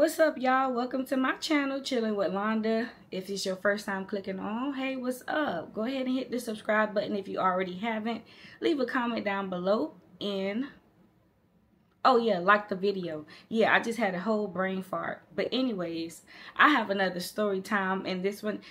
What's up, y'all? Welcome to my channel, Chilling with Londa. If it's your first time clicking on, hey, what's up? Go ahead and hit the subscribe button if you already haven't. Leave a comment down below and oh yeah, like the video. Yeah, I just had a whole brain fart. But anyways, I have another story time, and this one,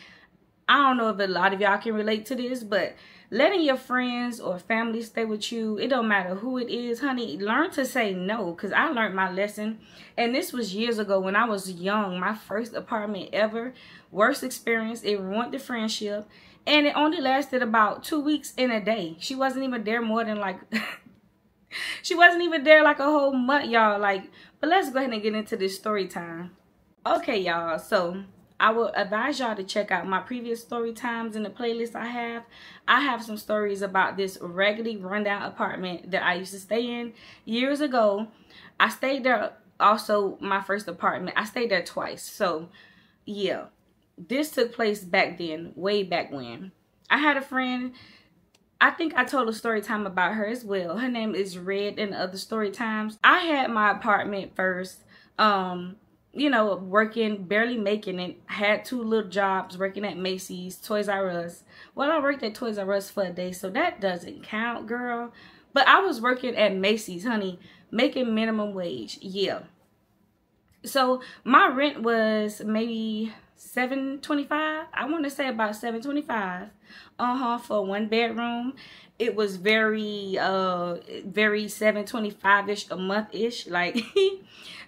I don't know if a lot of y'all can relate to this, but letting your friends or family stay with you, it don't matter who it is, honey, learn to say no, because I learned my lesson. And this was years ago when I was young, my first apartment ever, worst experience. It ruined the friendship, and it only lasted about 2 weeks and a day. She wasn't even there more than like she wasn't even there like a whole month, y'all. But let's go ahead and get into this story time. Okay, y'all, so I will advise y'all to check out my previous story times in the playlist I have. I have some stories about this raggedy rundown apartment that I used to stay in years ago. I stayed there also, my first apartment. I stayed there twice. So yeah, this took place back then, way back when. I had a friend, I think I told a story time about her as well. Her name is Red in the other story times. I had my apartment first. You know, working, barely making it. Had 2 little jobs, working at Macy's, Toys R Us. Well, I worked at Toys R Us for a day, so that doesn't count, girl. But I was working at Macy's, honey, making minimum wage. Yeah. So my rent was maybe $7.25. I want to say about $7.25. For 1 bedroom. It was very $7.25-ish a month-ish. Like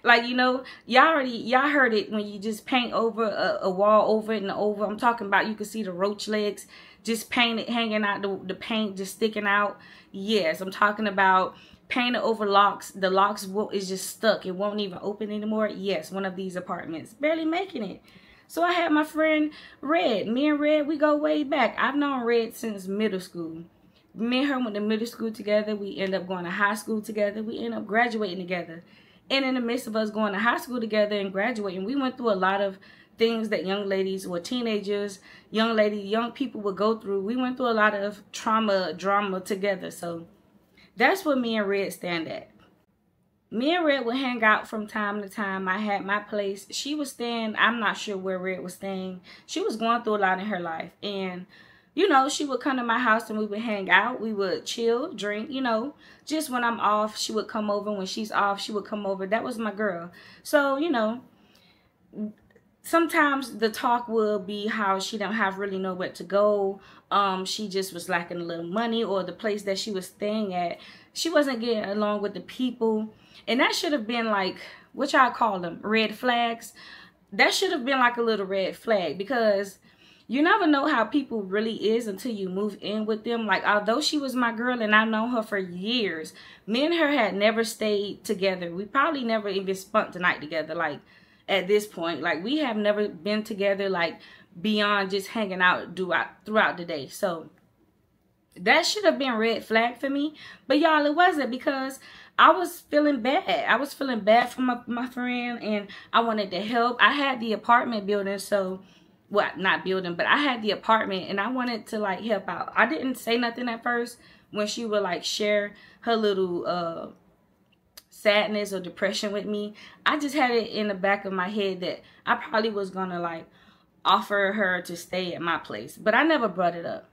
like, you know, y'all heard it when you just paint over a wall over it and over. I'm talking about you can see the roach legs just painted, hanging out, the paint just sticking out. Yes, I'm talking about painted over locks. The locks is just stuck. It won't even open anymore. Yes, one of these apartments. Barely making it. So I had my friend Red. Me and Red, we go way back. I've known Red since middle school. Me and her went to middle school together. We end up going to high school together. We end up graduating together. And in the midst of us going to high school together and graduating, we went through a lot of things that young ladies or teenagers, young people would go through. We went through a lot of drama together. So that's what me and Red stand at. Me and Red would hang out from time to time. I had my place. She was staying, I'm not sure where Red was staying. She was going through a lot in her life. And, you know, she would come to my house and we would hang out. We would chill, drink, you know. Just when I'm off, she would come over. When she's off, she would come over. That was my girl. So, you know, sometimes the talk will be how she don't have really nowhere to go. She just was lacking a little money, or the place that she was staying at, she wasn't getting along with the people. And that should have been like, what y'all call them, red flags. That should have been like a little red flag, because you never know how people really is until you move in with them. Like, although she was my girl and I've known her for years, me and her had never stayed together. We probably never even spent the night together. Like, at this point, like, we have never been together, like, beyond just hanging out throughout the day. So that should have been red flag for me. But y'all, it wasn't, because I was feeling bad. I was feeling bad for my friend, and I wanted to help. I had the apartment building, so, well, not building, but I had the apartment, and I wanted to, like, help out. I didn't say nothing at first when she would, like, share her little sadness or depression with me. I just had it in the back of my head that I probably was gonna, like, offer her to stay at my place, but I never brought it up.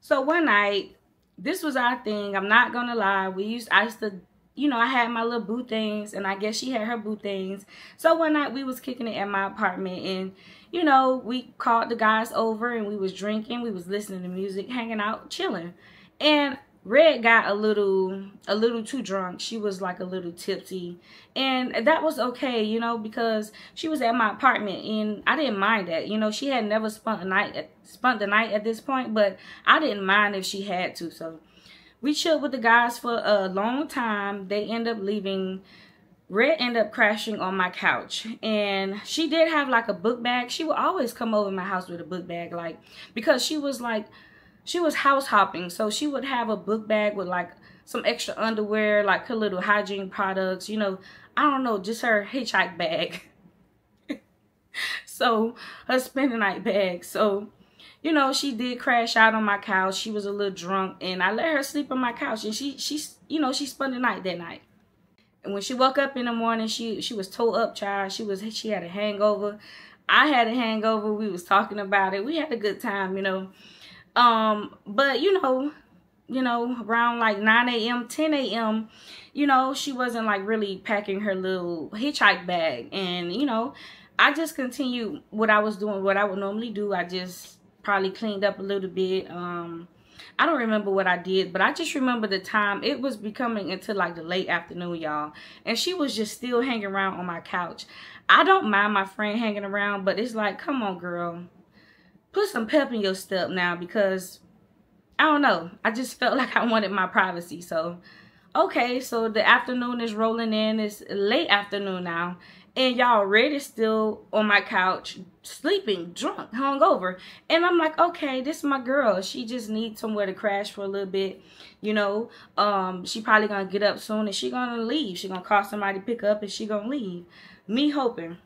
So one night, this was our thing. I'm not gonna lie. I used to, you know, I had my little boo things, and I guess she had her boo things. So one night we was kicking it at my apartment, and, you know, we called the guys over, and we was drinking, we was listening to music, hanging out, chilling. And Red got a little too drunk. She was like a little tipsy, and that was okay, you know, because she was at my apartment, and I didn't mind that. You know, she had never spent the night at this point, but I didn't mind if she had to. So we chilled with the guys for a long time. They end up leaving. Red ended up crashing on my couch, and she did have like a book bag. She would always come over my house with a book bag, like, because she was house hopping, so she would have a book bag with like some extra underwear, like her little hygiene products, you know, I don't know, just her hitchhike bag. So her spend the night bag. So, you know, she did crash out on my couch. She was a little drunk, and I let her sleep on my couch, and she you know, she spent the night that night. And when she woke up in the morning, she was toe up, child. She had a hangover. I had a hangover. We was talking about it. We had a good time, you know. But around like 9 a.m., 10 a.m., she wasn't like really packing her little hitchhike bag. And, I just continued what I was doing, what I would normally do. I just probably cleaned up a little bit. I don't remember what I did, but I just remember the time. It was becoming into like the late afternoon, y'all. And she was just still hanging around on my couch. I don't mind my friend hanging around, but it's like, come on, girl. Put some pep in your step now, because I don't know. I just felt like I wanted my privacy. So, okay, so the afternoon is rolling in. It's late afternoon now. And y'all, Red is still on my couch, sleeping, drunk, hungover. And I'm like, okay, this is my girl. She just needs somewhere to crash for a little bit. She probably gonna get up soon and she gonna leave. She gonna call somebody to pick up and she gonna leave. Me hoping.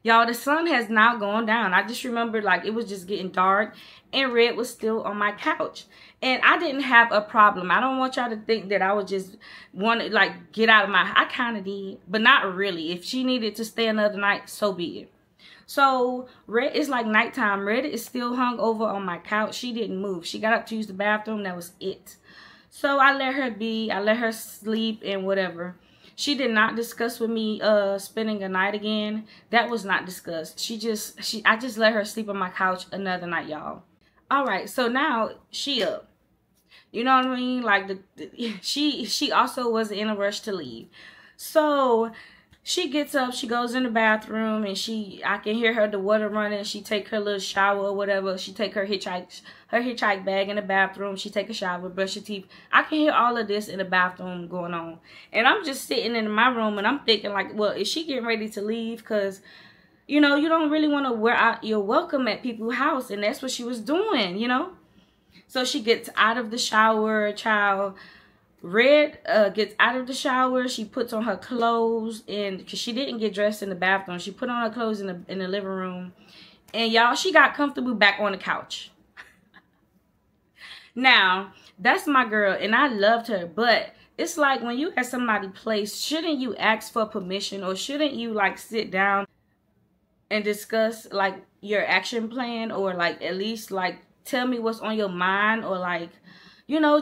Y'all, the sun has now gone down. I just remember like it was just getting dark and Red was still on my couch. And I didn't have a problem. I don't want y'all to think that I was just wanted like get out of my, I kind of did, but not really. If she needed to stay another night, so be it. So Red, it's like nighttime. Red is still hung over on my couch. She didn't move. She got up to use the bathroom. That was it. So I let her be. I let her sleep and whatever. She did not discuss with me spending a night again. That was not discussed. I just let her sleep on my couch another night, y'all. All right, so now she up. You know what I mean? Like she also wasn't in a rush to leave. So she gets up, she goes in the bathroom, and I can hear the water running. She take her little shower or whatever. She take her hitchhike bag in the bathroom. She take a shower, brush her teeth. I can hear all of this in the bathroom going on. And I'm just sitting in my room and I'm thinking like, well, is she getting ready to leave? Because, you don't really want to wear out your welcome at people's house. And that's what she was doing, So she gets out of the shower, child. Red gets out of the shower. She puts on her clothes, and because she didn't get dressed in the bathroom, she put on her clothes in the living room. And y'all, she got comfortable back on the couch. Now, that's my girl, and I loved her, but it's like when you at somebody's place, shouldn't you ask for permission, or shouldn't you like sit down and discuss like your action plan, or like at least like tell me what's on your mind, or like,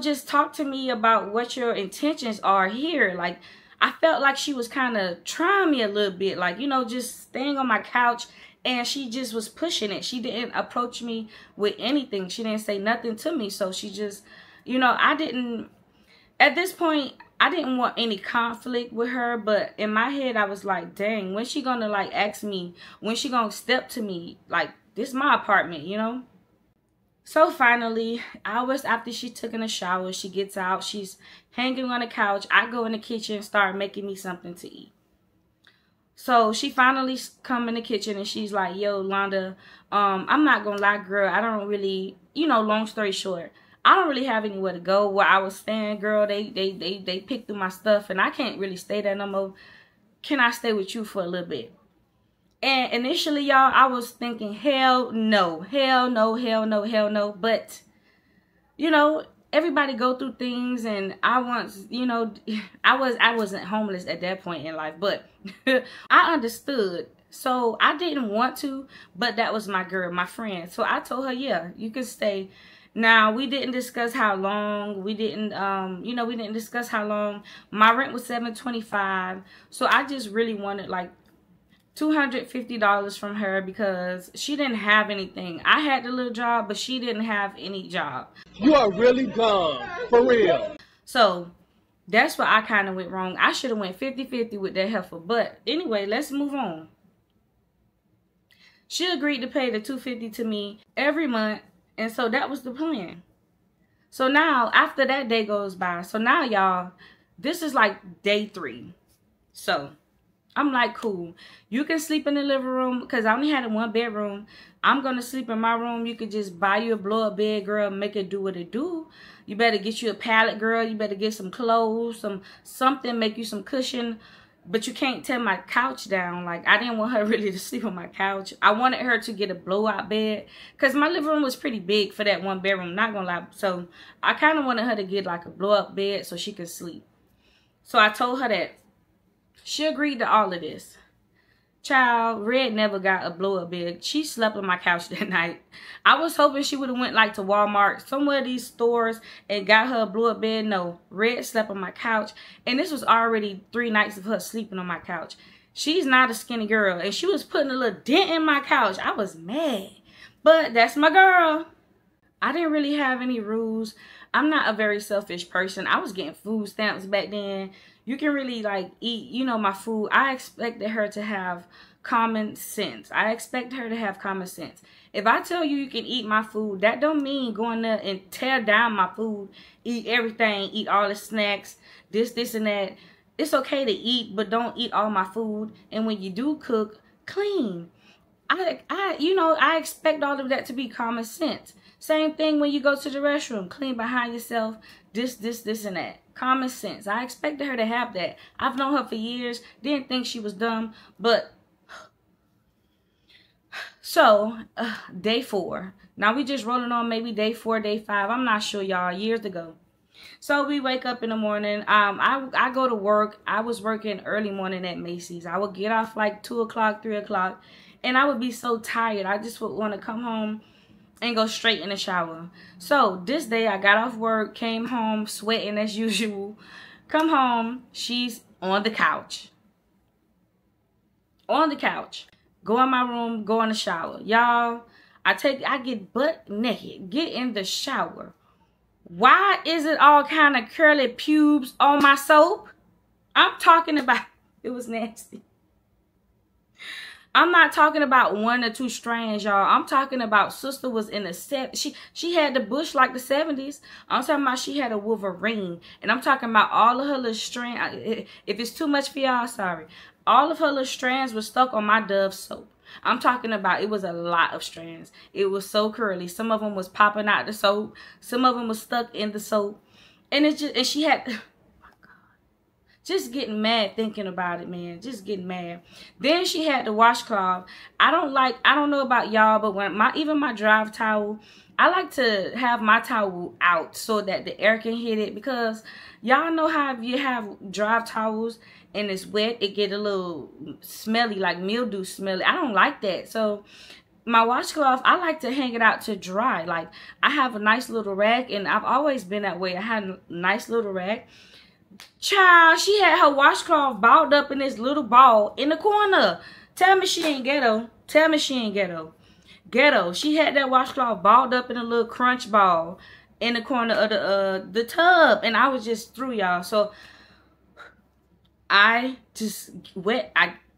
just talk to me about what your intentions are here. Like, I felt like she was kind of trying me a little bit, like, just staying on my couch, and she just was pushing it. She didn't approach me with anything. She didn't say nothing to me. So she just, at this point, I didn't want any conflict with her, but in my head, I was like, dang, when she gonna like ask me, when she gonna step to me? Like, this is my apartment, So finally, hours after she took in a shower, she gets out. She's hanging on the couch. I go in the kitchen, start making me something to eat. So she finally come in the kitchen and she's like, yo, Londa, I'm not going to lie, girl. I don't really, long story short, I don't really have anywhere to go. Where I was staying, girl, they picked through my stuff and I can't really stay there no more. Can I stay with you for a little bit? And initially, y'all, I was thinking, hell no, hell no, hell no, hell no. But, everybody go through things, and I once, I wasn't homeless at that point in life, but I understood. So I didn't want to, but that was my girl, my friend. So I told her, yeah, you can stay. Now, we didn't discuss how long. We didn't discuss how long. My rent was $725. So I just really wanted like $250 from her because she didn't have anything. I had the little job, but she didn't have any job. You are really dumb, for real. So that's where I kind of went wrong. I should have went 50-50 with that heifer. But anyway, let's move on. She agreed to pay the $250 to me every month, and so that was the plan. So now, after that day goes by, so now y'all, this is like day 3. So I'm like, cool. You can sleep in the living room because I only had a 1-bedroom. I'm going to sleep in my room. You could just buy you a blow-up bed, girl, make it do what it do. You better get you a pallet, girl. You better get some clothes, something, make you some cushion. But you can't tear my couch down. Like, I didn't want her really to sleep on my couch. I wanted her to get a blowout bed because my living room was pretty big for that 1-bedroom, not going to lie. So I kind of wanted her to get like a blow-up bed so she could sleep. So I told her that. She agreed to all of this. Child, Red never got a blow-up bed. She slept on my couch that night. I was hoping she would have went like to Walmart, somewhere of these stores, and got her a blow-up bed. No, Red slept on my couch. And this was already 3 nights of her sleeping on my couch. She's not a skinny girl. And she was putting a little dent in my couch. I was mad. But that's my girl. I didn't really have any rules. I'm not a very selfish person. I was getting food stamps back then. You can really like eat, you know, my food. I expected her to have common sense. I expect her to have common sense. If I tell you you can eat my food, that don't mean going there and tear down my food, eat everything, eat all the snacks, this and that. It's okay to eat, but don't eat all my food. And when you do cook, clean. I expect all of that to be common sense. Same thing when you go to the restroom. Clean behind yourself. This, and that. Common sense. I expected her to have that. I've known her for years. Didn't think she was dumb. But, so, day 4. Now we just rolling on maybe day 4, day 5. I'm not sure, y'all. Years ago. So we wake up in the morning. I go to work. I was working early morning at Macy's. I would get off like 2 o'clock, 3 o'clock. And I would be so tired. I just would want to come home and go straight in the shower. So this day I got off work, came home sweating as usual. Come home, she's on the couch. On the couch. Go in my room, go in the shower. Y'all, I get butt naked, get in the shower. Why is it all kind of curly pubes on my soap? I'm talking about, it was nasty. I'm not talking about 1 or 2 strands, y'all. I'm talking about sister was in the she had the bush like the 70s. I'm talking about she had a Wolverine. And I'm talking about all of her little strands. If it's too much for y'all, sorry. All of her little strands were stuck on my Dove soap. I'm talking about, it was a lot of strands. It was so curly. Some of them was popping out the soap. Some of them was stuck in the soap. And it's just, and she had... Just getting mad thinking about it, man. Just getting mad. Then she had the washcloth. I don't know about y'all, but when even my drive towel, I like to have my towel out so that the air can hit it, because y'all know how if you have drive towels and it's wet, it get a little smelly, like mildew smelly. I don't like that. So my washcloth, I like to hang it out to dry. Like, I have a nice little rack, and I've always been that way. I had a nice little rack. Child, she had her washcloth balled up in this little ball in the corner. Tell me she ain't ghetto. Tell me she ain't ghetto. Ghetto. She had that washcloth balled up in a little crunch ball in the corner of the tub. And I was just through, y'all. So I just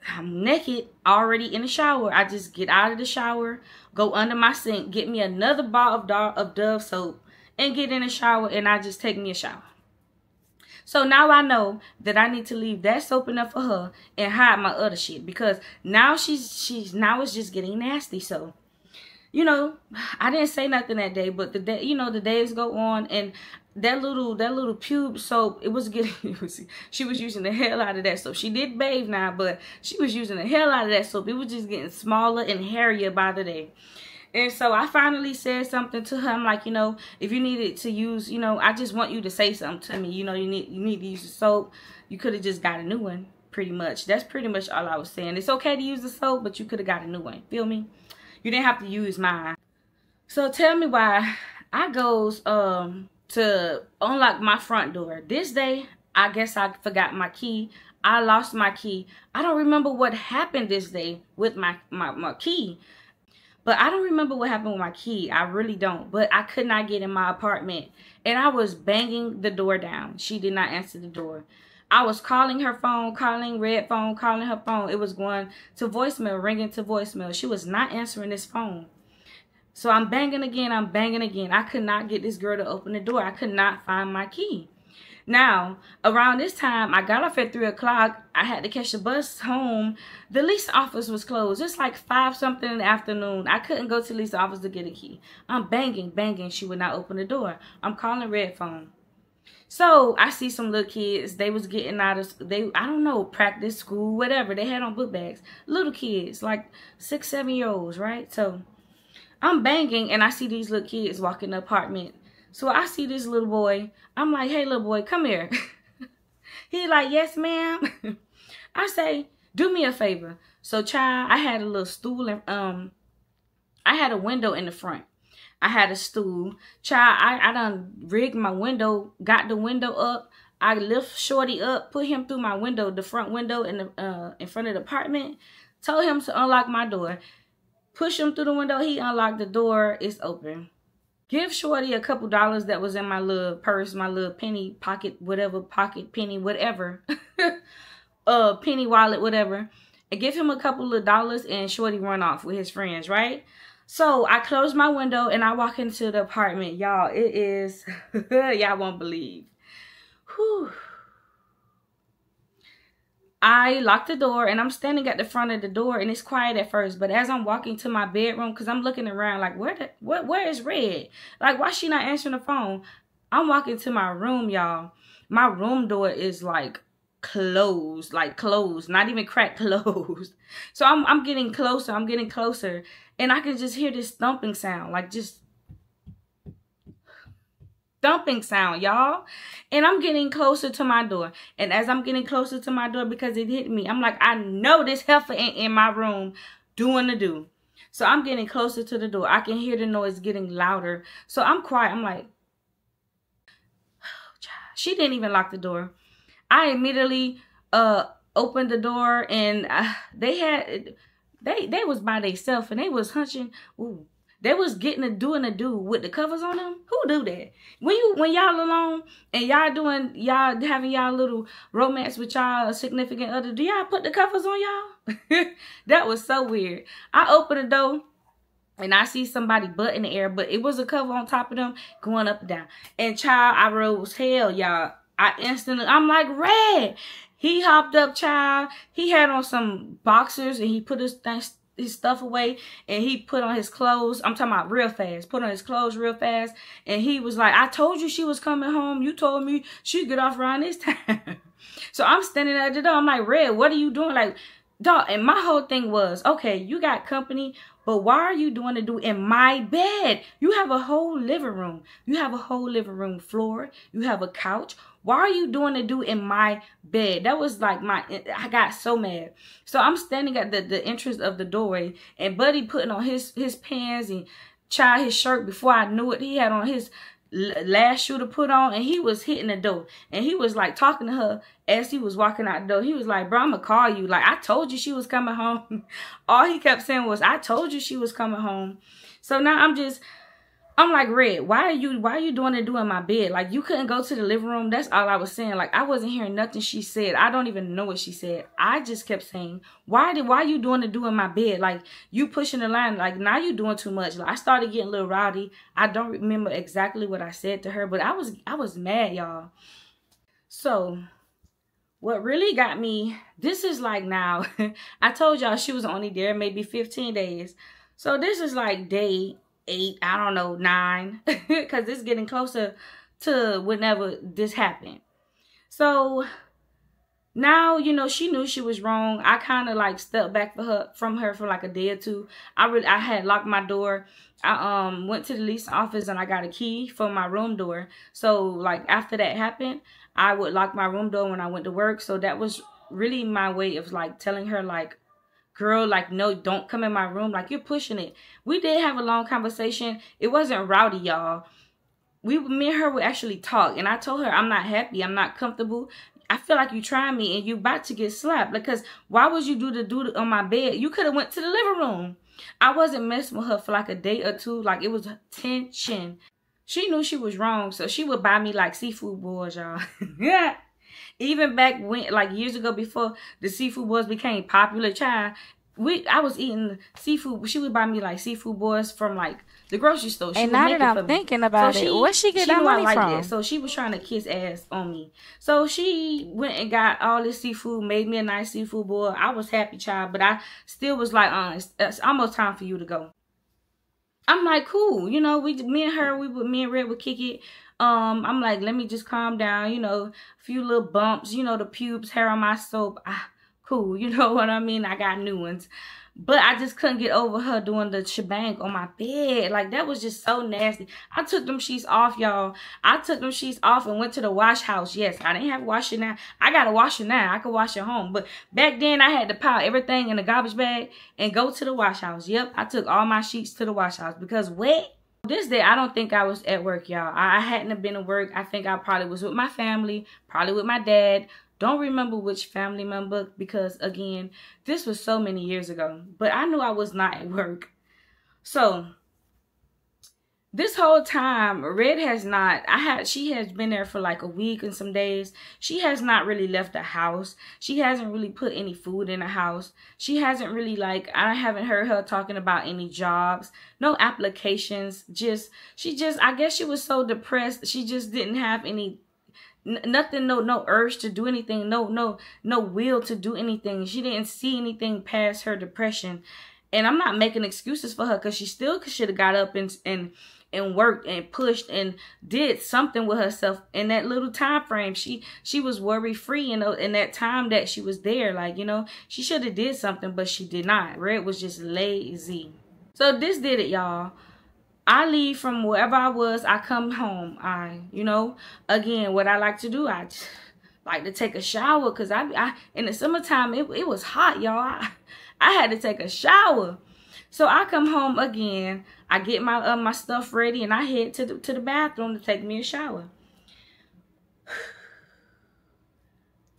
I'm naked already in the shower. I just get out of the shower, go under my sink, get me another ball of Dove soap, and get in the shower, and I just take me a shower. So now I know that I need to leave that soap enough for her and hide my other shit, because now now it's just getting nasty. So, you know, I didn't say nothing that day, but the days go on, and that little pube soap, it was getting, she was using the hell out of that soap. She did bathe now, but she was using the hell out of that soap. It was just getting smaller and hairier by the day. And so I finally said something to her. I'm like, you know, if you needed to use, you know, I just want you to say something to me. You know, you need to use the soap. You could have just got a new one, pretty much. That's pretty much all I was saying. It's okay to use the soap, but you could have got a new one. Feel me? You didn't have to use mine. So tell me why I goes to unlock my front door. This day, I guess I forgot my key. I lost my key. I don't remember what happened this day with my key. But I don't remember what happened with my key. I really don't. But I could not get in my apartment. And I was banging the door down. She did not answer the door. I was calling her phone, calling Red phone, calling her phone. It was going to voicemail, ringing to voicemail. She was not answering this phone. So I'm banging again. I'm banging again. I could not get this girl to open the door. I could not find my key. Now, around this time, I got off at 3 o'clock. I had to catch the bus home. The lease office was closed. It's like 5 something in the afternoon. I couldn't go to the lease office to get a key. I'm banging, banging. She would not open the door. I'm calling Red phone. So I see some little kids. They was getting out of, I don't know, practice, school, whatever. They had on book bags. Little kids, like 6, 7-year-olds, right? So I'm banging, and I see these little kids walk in the apartment. So I see this little boy. I'm like, hey, little boy, come here. He like, yes, ma'am. I say, do me a favor. So, child, I had a little stool and I had a window in the front. I had a stool. Child, I done rigged my window, got the window up. I lift Shorty up, put him through my window, the front window in front of the apartment. Told him to unlock my door. Push him through the window. He unlocked the door. It's open. Give Shorty a couple dollars that was in my little purse, my little penny pocket, whatever, pocket penny, whatever. Penny wallet, whatever. And give him a couple of dollars and Shorty run off with his friends, right? So I close my window and I walk into the apartment. Y'all, it is, y'all won't believe. Whew. I lock the door and I'm standing at the front of the door and it's quiet at first. But as I'm walking to my bedroom, because I'm looking around like, where is Red? Like, why she not answering the phone? I'm walking to my room, y'all. My room door is like closed, not even cracked, closed. So I'm getting closer, and I can just hear this thumping sound, like just thumping sound, y'all. And I'm getting closer to my door, and as I'm getting closer to my door, because it hit me, I'm like, I know this heifer ain't in my room doing the do. So I'm getting closer to the door. I can hear the noise getting louder. So I'm quiet. I'm like, oh, she didn't even lock the door. I immediately opened the door, and they was by themselves, and they was hunching. Ooh, they was doing a do with the covers on them. Who do that? When y'all alone and y'all having y'all little romance with y'all significant other, do y'all put the covers on y'all? That was so weird. I opened the door and I see somebody butt in the air, but it was a cover on top of them going up and down. And child, I rose hell, y'all. I'm like, Red. He hopped up, child. He had on some boxers and he put his stuff away and he put on his clothes. I'm talking about real fast. Put on his clothes real fast. And he was like, I told you she was coming home. You told me she'd get off around this time. So I'm standing at the door. I'm like, Red, what are you doing? Like, dog. And my whole thing was, okay, you got company, but why are you doing the do in my bed? You have a whole living room. You have a whole living room floor. You have a couch. Why are you doing the do in my bed? That was like I got so mad. So I'm standing at the entrance of the doorway, and Buddy putting on his pants and his shirt. Before I knew it, he had on his last shoe to put on, and he was hitting the door. And he was like talking to her as he was walking out the door. He was like, bro, I'm gonna call you. Like, I told you she was coming home. All he kept saying was, I told you she was coming home. So now I'm like, Red, why are you doing the do in my bed? Like, you couldn't go to the living room. That's all I was saying. Like, I wasn't hearing nothing she said. I don't even know what she said. I just kept saying, why are you doing the do in my bed? Like, you pushing the line. Like, now you doing too much. Like, I started getting a little rowdy. I don't remember exactly what I said to her, but I was mad, y'all. So what really got me, this is like now, I told y'all she was only there maybe 15 days. So this is like day 8, I don't know, 9, because it's getting closer to whenever this happened. So now, you know, she knew she was wrong. I kind of like stepped back from her for like a day or two. I had locked my door. I went to the lease office and I got a key for my room door. So like after that happened, I would lock my room door when I went to work. So that was really my way of like telling her, like, girl, like, no, don't come in my room. Like, you're pushing it. We did have a long conversation. It wasn't rowdy, y'all. Me and her would actually talk. And I told her, I'm not happy. I'm not comfortable. I feel like you trying me and you about to get slapped. Because why would you do the on my bed? You could have went to the living room. I wasn't messing with her for like a day or two. Like, it was tension. She knew she was wrong. So she would buy me like seafood boils, y'all. Yeah. Even back when, like years ago, before the seafood boils became popular, child, I was eating seafood. She would buy me like seafood boils from like the grocery store. And now that I'm thinking about it, where'd she get that money from? So she was trying to kiss ass on me. So she went and got all this seafood, made me a nice seafood boil. I was happy, child, but I still was like, it's almost time for you to go. I'm like, cool, you know, me and Red would kick it. I'm like, let me just calm down, you know, a few little bumps, you know, the pubes, hair on my soap. Cool, you know what I mean? I got new ones. But I just couldn't get over her doing the shebang on my bed. Like, that was just so nasty. I took them sheets off, y'all. I took them sheets off and went to the wash house. Yes, I didn't have a washer now. I got a washer now. I could wash at home. But back then, I had to pile everything in a garbage bag and go to the wash house. Yep, I took all my sheets to the wash house because wet. This day, I don't think I was at work, y'all. I hadn't have been at work. I think I probably was with my family, probably with my dad. Don't remember which family member because, again, this was so many years ago. But I knew I was not at work. So, this whole time, Red has not, she has been there for like a week and some days. She has not really left the house. She hasn't really put any food in the house. She hasn't really I haven't heard her talking about any jobs, no applications. I guess she was so depressed. She just didn't have any nothing, no urge to do anything, no will to do anything. She didn't see anything past her depression. And I'm not making excuses for her because she still should have got up and worked and pushed and did something with herself in that little time frame. She was worry free, in that time that she was there. She should have did something, but she did not. Red was just lazy. So this did it, y'all. I leave from wherever I was. I come home. Again, what I like to do, I like to take a shower because I in the summertime, it was hot, y'all. I had to take a shower. So I come home again. I get my stuff ready and I head to the bathroom to take me a shower.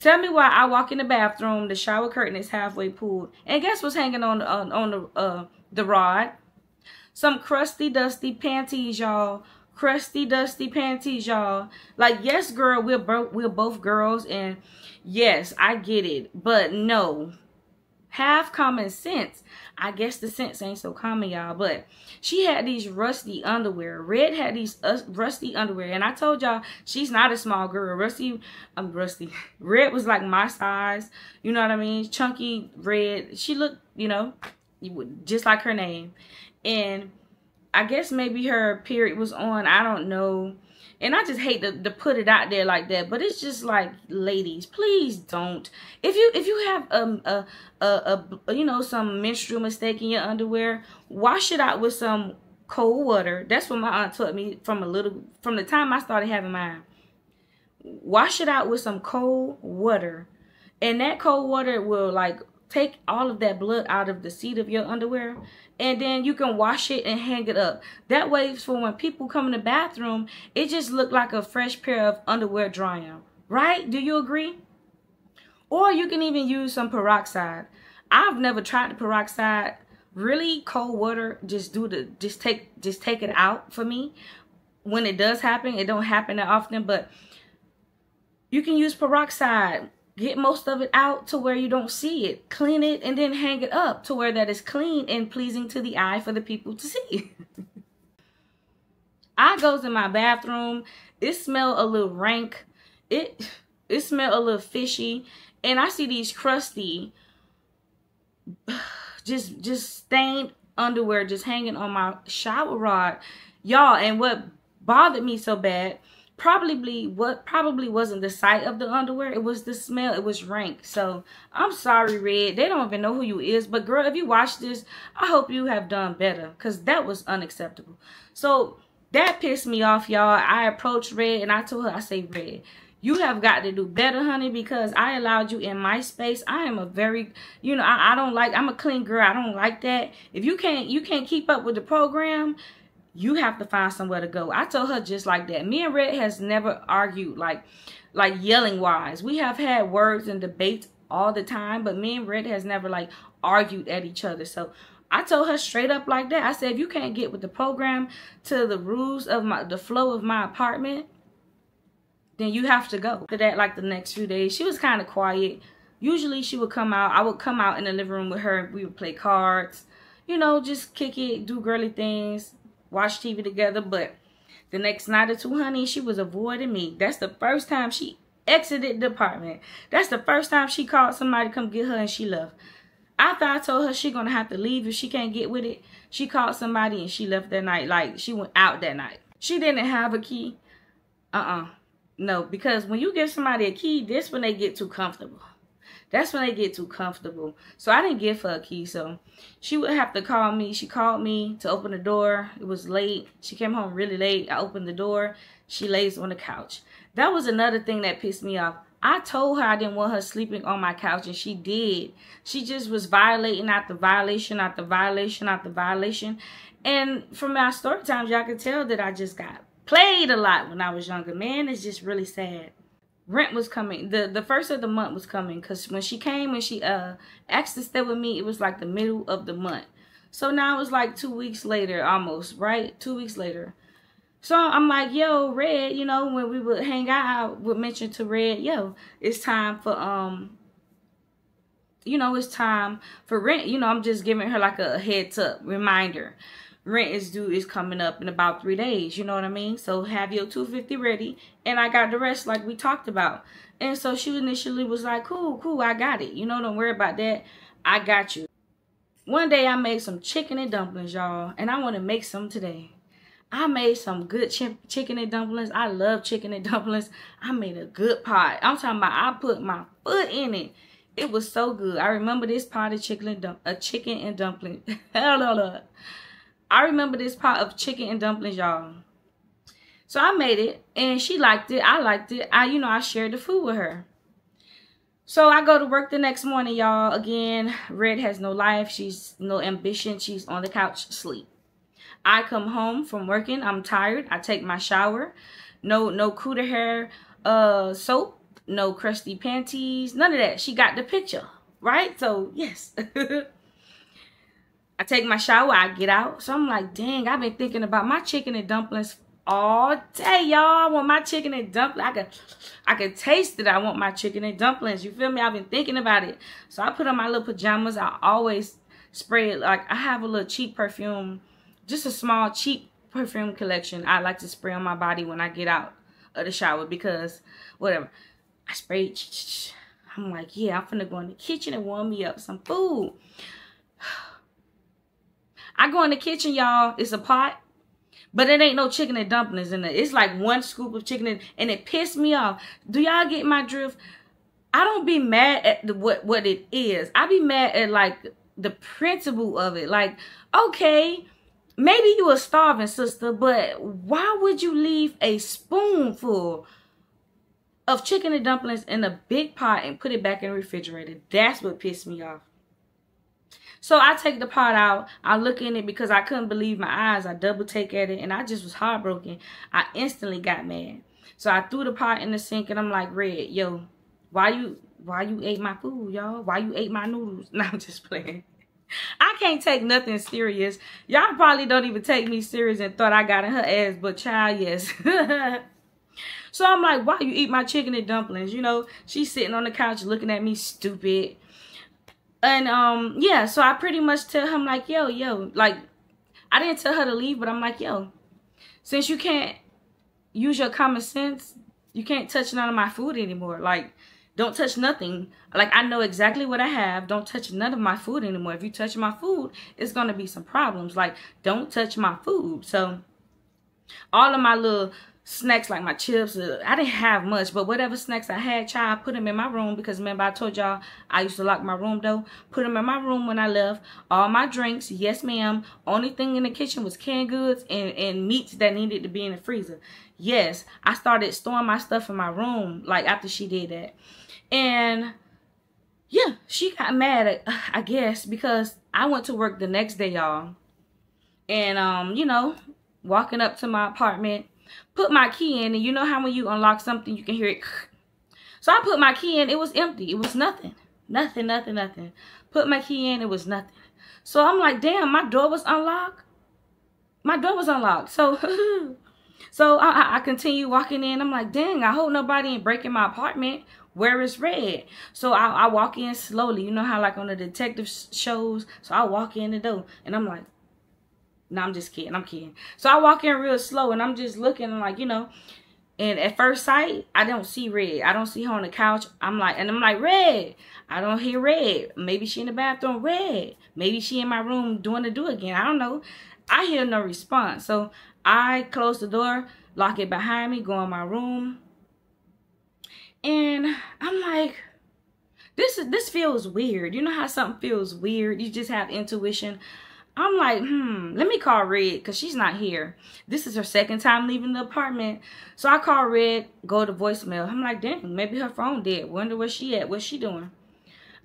Tell me why I walk in the bathroom, the shower curtain is halfway pulled, and guess what's hanging on the rod? Some crusty, dusty panties, y'all. Crusty, dusty panties, y'all. Like, yes, girl, we're both girls, and yes, I get it, but no. Have common sense. I guess the sense ain't so common, y'all, but she had these rusty underwear. Red had these rusty underwear, and I told y'all she's not a small girl. Red was like my size, you know what I mean? Chunky Red. She looked, just like her name. And I guess maybe her period was on. I don't know. And I just hate to put it out there like that. But it's just like, ladies, please don't. If you have some menstrual mistake in your underwear, wash it out with some cold water. That's what my aunt taught me from the time I started having mine. Wash it out with some cold water. And that cold water will take all of that blood out of the seat of your underwear, and then you can wash it and hang it up. That way, for when people come in the bathroom, it just look like a fresh pair of underwear drying, right? Do you agree? Or you can even use some peroxide. I've never tried the peroxide. Really, cold water just take it out for me. When it does happen, it don't happen that often, but you can use peroxide. Get most of it out to where you don't see it. Clean it and then hang it up to where that is clean and pleasing to the eye for the people to see. I goes in my bathroom. It smell a little rank. It smell a little fishy. And I see these crusty, just stained underwear just hanging on my shower rod. Y'all, and what bothered me so bad, probably wasn't the sight of the underwear, it was the smell. It was rank. So I'm sorry, Red, they don't even know who you is, but girl, if you watch this, I hope you have done better, because that was unacceptable. So that pissed me off, y'all. I approached Red and I told her, I say, Red, you have got to do better, honey, because I allowed you in my space. I am a very, I'm a clean girl. I don't like that. If you can't keep up with the program, you have to find somewhere to go. I told her just like that. Me and Red has never argued like yelling wise. We have had words and debates all the time, but me and Red has never argued at each other. So I told her straight up like that. I said, if you can't get with the program to the rules of the flow of my apartment, then you have to go. After that, the next few days, she was kind of quiet. Usually she would come out. I would come out in the living room with her. We would play cards, just kick it, do girly things, watch TV together. But the next night or two, honey, she was avoiding me. That's the first time she exited the apartment. That's the first time she called somebody to come get her and she left. After I told her she gonna have to leave if she can't get with it, she called somebody and she left that night. She went out that night. She didn't have a key. No, because when you give somebody a key, this when they get too comfortable. That's when they get too comfortable. So I didn't give her a key. So she would have to call me. She called me to open the door. It was late. She came home really late. I opened the door. She lays on the couch. That was another thing that pissed me off. I told her I didn't want her sleeping on my couch, and she did. She just was violating after violation after violation after violation. And from my story times, y'all could tell that I just got played a lot when I was younger. Man, it's just really sad. Rent was coming. The first of the month was coming, because when she came and she asked to stay with me, it was like the middle of the month. So now it was like 2 weeks later, almost, right? 2 weeks later. So I'm like, yo, Red, you know, when we would hang out, I would mention to Red, yo, it's time for, you know, it's time for rent. You know, I'm just giving her like a heads up reminder. Rent is due, is coming up in about 3 days. You know what I mean? So have your $250 ready. And I got the rest like we talked about. And so she initially was like, cool, I got it. You know, don't worry about that. I got you. One day I made some chicken and dumplings, y'all. And I want to make some today. I made some good chicken and dumplings. I love chicken and dumplings. I made a good pot. I'm talking about I put my foot in it. It was so good. I remember this pot of chicken and dumplings. I remember this pot of chicken and dumplings, y'all. So I made it, and she liked it. I liked it. I shared the food with her. So I go to work the next morning, y'all. Again, Red has no life. She's no ambition. She's on the couch, sleep. I come home from working. I'm tired. I take my shower. No cooter hair soap. No crusty panties. None of that. She got the picture, right? So, yes. I take my shower. I get out. So, I'm like, dang, I've been thinking about my chicken and dumplings all day, y'all. I want my chicken and dumplings. I could taste it. I want my chicken and dumplings. You feel me? I've been thinking about it. So, I put on my little pajamas. I always spray it. Like, I have a little cheap perfume. Just a small, cheap perfume collection I like to spray on my body when I get out of the shower because, whatever. I sprayed. I'm like, yeah, I'm finna go in the kitchen and warm me up some food. I go in the kitchen, y'all. It's a pot, but it ain't no chicken and dumplings in it. It's like 1 scoop of chicken, and it pissed me off. Do y'all get my drift? I don't be mad at what it is. I be mad at, like, the principle of it. Like, okay, maybe you a starving sister, but why would you leave a spoonful of chicken and dumplings in a big pot and put it back in the refrigerator? That's what pissed me off. So I take the pot out. I look in it because I couldn't believe my eyes. I double take at it, and I just was heartbroken. I instantly got mad. So I threw the pot in the sink, and I'm like, Red, yo, why you ate my food, y'all? Why you ate my noodles? No, I'm just playing. I can't take nothing serious. Y'all probably don't even take me serious and thought I got in her ass, but child, yes. So I'm like, why you eat my chicken and dumplings? You know, she's sitting on the couch looking at me stupid. And, yeah, so I pretty much tell him, like, yo, like, I didn't tell her to leave, but I'm like, yo, since you can't use your common sense, you can't touch none of my food anymore. Like, don't touch nothing. Like, I know exactly what I have. Don't touch none of my food anymore. If you touch my food, it's going to be some problems. Like, don't touch my food. So, all of my little snacks, like my chips, I didn't have much, but whatever snacks I had, child, I put them in my room because remember I told y'all I used to lock my room door. Put them in my room when I left. All my drinks, yes ma'am. Only thing in the kitchen was canned goods and meats that needed to be in the freezer. Yes, I started storing my stuff in my room like after she did that. And yeah, she got mad, I guess, because I went to work the next day, y'all. And you know, walking up to my apartment, put my key in, and you know how when you unlock something, you can hear it. So I put my key in, it was empty. It was nothing. Nothing. Put my key in, it was nothing. So I'm like, damn, my door was unlocked. My door was unlocked. So, I continue walking in. I'm like, dang, I hope nobody ain't breaking my apartment. Where is Red? So I walk in slowly. You know how like on the detective shows? So I walk in the door, and I'm like, no, I'm just kidding. I'm kidding. So I walk in real slow, and I'm just looking, and like, you know, and at first sight, I don't see Red. I don't see her on the couch. I'm like, Red. I don't hear Red. Maybe she in the bathroom. Red. Maybe she in my room doing the do again. I don't know. I hear no response. So I close the door, lock it behind me, go in my room. And I'm like, This feels weird. You know how something feels weird? You just have intuition. I'm like, let me call Red because she's not here. This is her second time leaving the apartment. So I call Red, go to voicemail. I'm like, dang, maybe her phone dead. Wonder where she at. What's she doing?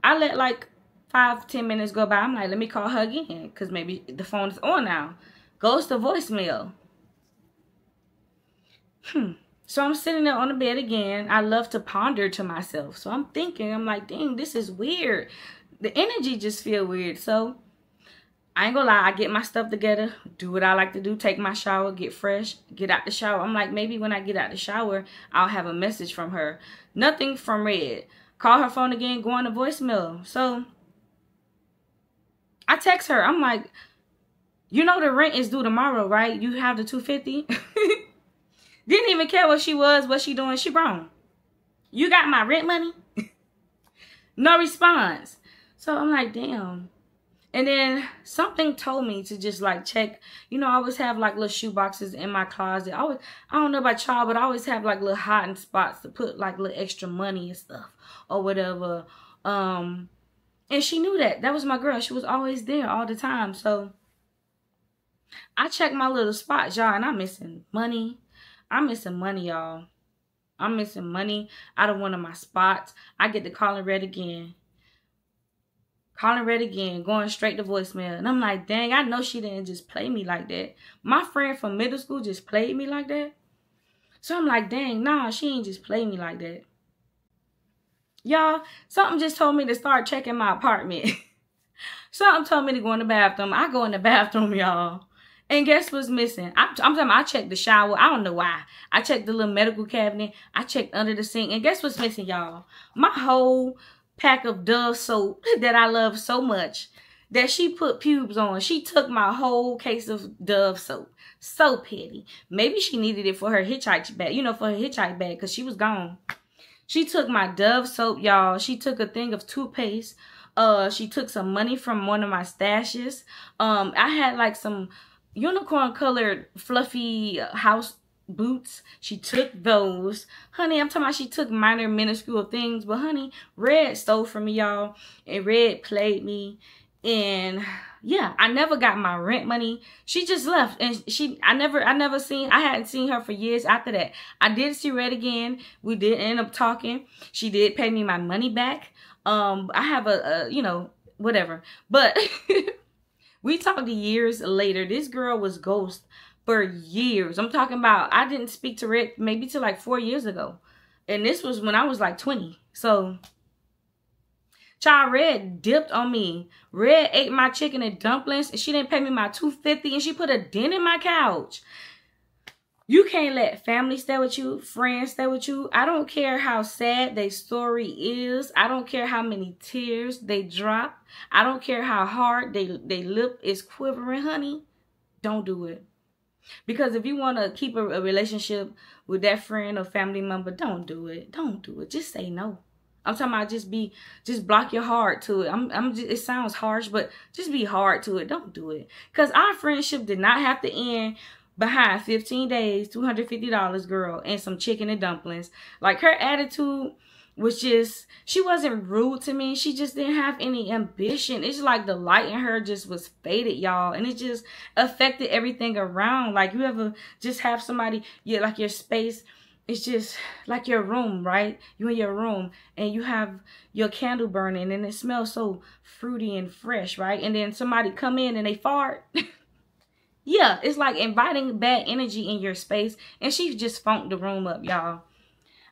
I let like 5-10 minutes go by. I'm like, let me call her again because maybe the phone is on now. Goes to voicemail. So I'm sitting there on the bed again. I love to ponder to myself. So I'm thinking, I'm like, dang, this is weird. The energy just feel weird. So I ain't gonna lie, I get my stuff together, do what I like to do, take my shower, get fresh, get out the shower. I'm like, maybe when I get out the shower, I'll have a message from her. Nothing from Red. Call her phone again, go on to voicemail. So I text her. I'm like, you know the rent is due tomorrow, right? You have the $250. Didn't even care what she was, what she doing. She grown. You got my rent money? No response. So I'm like, damn. And then something told me to just like check. You know, I always have like little shoe boxes in my closet. I don't know about y'all, but I always have like little hiding spots to put like little extra money and stuff or whatever. And she knew that. That was my girl. She was always there all the time. So I checked my little spots, y'all, and I'm missing money. I'm missing money, y'all. I'm missing money out of one of my spots. I get to calling Red again. Calling Red again, going straight to voicemail. And I'm like, dang, I know she didn't just play me like that. My friend from middle school just played me like that. So I'm like, dang, nah, she ain't just play me like that. Y'all, something just told me to start checking my apartment. Something told me to go in the bathroom. I go in the bathroom, y'all. And guess what's missing? I'm talking, I checked the shower. I don't know why. I checked the little medical cabinet. I checked under the sink. And guess what's missing, y'all? My whole pack of Dove soap that I love so much that she put pubes on. She took my whole case of Dove soap. So petty. Maybe she needed it for her hitchhike bag. You know, for her hitchhike bag because she was gone. She took my Dove soap, y'all. She took a thing of toothpaste. She took some money from one of my stashes. I had like some unicorn colored fluffy house boots. She took those. Honey, I'm talking about she took minor minuscule things. But honey, Red stole from me, y'all. And Red played me. And yeah, I never got my rent money. She just left. And I hadn't seen her for years after that. I did see Red again. We did end up talking. She did pay me my money back. I have you know, whatever. But we talked years later. This girl was ghost for years. I'm talking about, I didn't speak to Red maybe till like 4 years ago. And this was when I was like 20. So, child, Red dipped on me. Red ate my chicken and dumplings. And she didn't pay me my $250. And she put a dent in my couch. You can't let family stay with you, friends stay with you. I don't care how sad their story is. I don't care how many tears they drop. I don't care how hard they lip is quivering, honey. Don't do it. Because if you want to keep a relationship with that friend or family member, don't do it. Don't do it. Just say no. I'm talking about just block your heart to it. It sounds harsh, but just be hard to it. Don't do it. Because our friendship did not have to end behind 15 days, $250, girl, and some chicken and dumplings. Like, her attitude was just, she wasn't rude to me. She just didn't have any ambition. It's like the light in her just was faded, y'all. And it just affected everything around. Like, you ever just have somebody, like your space, it's just like your room, right? You in your room and you have your candle burning and it smells so fruity and fresh, right? And then somebody come in and they fart. Yeah, it's like inviting bad energy in your space. And she just funked the room up, y'all.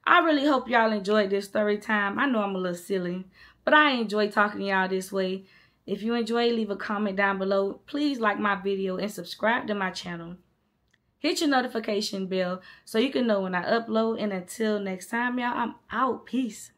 I really hope y'all enjoyed this story time. I know I'm a little silly, but I enjoy talking to y'all this way. If you enjoy, leave a comment down below. Please like my video and subscribe to my channel. Hit your notification bell so you can know when I upload. And until next time, y'all, I'm out. Peace.